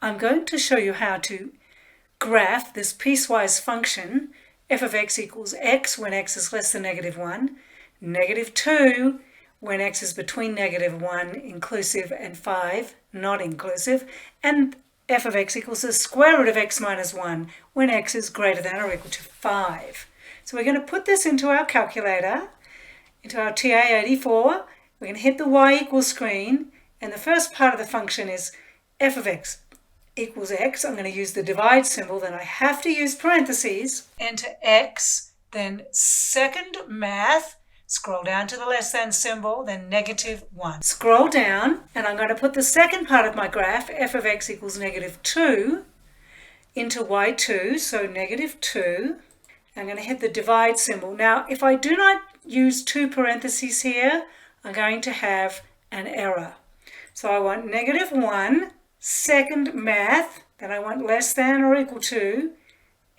I'm going to show you how to graph this piecewise function f of x equals x when x is less than -1, -2 when x is between -1 inclusive and 5 not inclusive, and f of x equals the square root of x minus 1 when x is greater than or equal to 5. So we're going to put this into our calculator, into our TA84. We're going to hit the y equals screen, and the first part of the function is f of x equals x. I'm going to use the divide symbol, then I have to use parentheses, enter x, then second math, scroll down to the less than symbol, then -1. Scroll down, and I'm going to put the second part of my graph, f of x equals -2, into y2, so -2. I'm going to hit the divide symbol. Now, if I do not use two parentheses here, I'm going to have an error. So I want -1, second math, then I want less than or equal to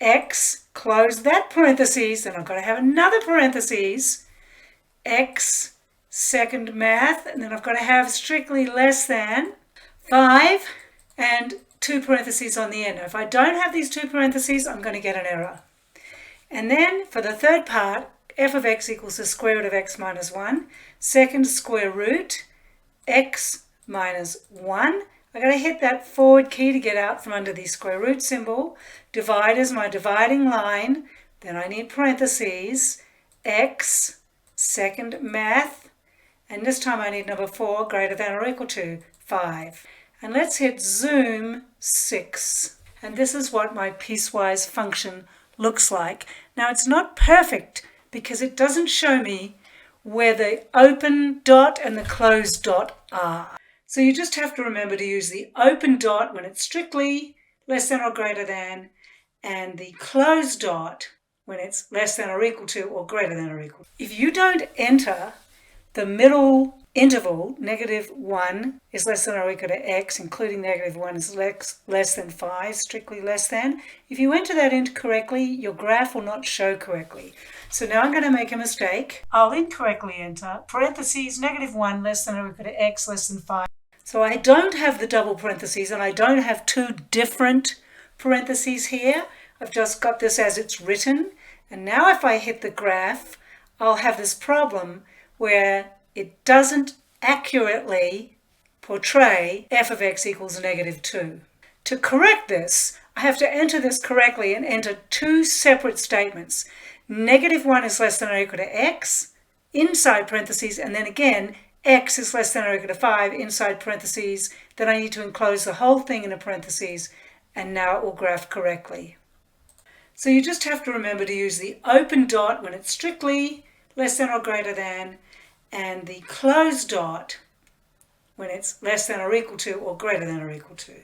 x, close that parentheses, then I've got to have another parentheses, x, second math, and then I've got to have strictly less than 5 and two parentheses on the end. Now, if I don't have these two parentheses, I'm going to get an error. And then for the third part, f of x equals the square root of x minus 1, second square root, x minus 1. I've got to hit that forward key to get out from under the square root symbol. Divide is my dividing line. Then I need parentheses, x, second math, and this time I need number 4 greater than or equal to 5. And let's hit zoom 6. And this is what my piecewise function looks like. Now it's not perfect because it doesn't show me where the open dot and the closed dot are. So you just have to remember to use the open dot when it's strictly less than or greater than, and the closed dot when it's less than or equal to or greater than or equal. If you don't enter the middle interval, -1 is less than or equal to x, including -1 is less than 5, strictly less than. If you enter that incorrectly, your graph will not show correctly. So now I'm going to make a mistake. I'll incorrectly enter parentheses -1 less than or equal to x less than 5. So I don't have the double parentheses, and I don't have two different parentheses here. I've just got this as it's written. And now if I hit the graph, I'll have this problem where it doesn't accurately portray f of x equals -2. To correct this, I have to enter this correctly and enter two separate statements. -1 is less than or equal to x, inside parentheses, and then again, x is less than or equal to 5, inside parentheses. Then I need to enclose the whole thing in a parentheses, and now it will graph correctly. So you just have to remember to use the open dot when it's strictly less than or greater than, and the closed dot when it's less than or equal to or greater than or equal to.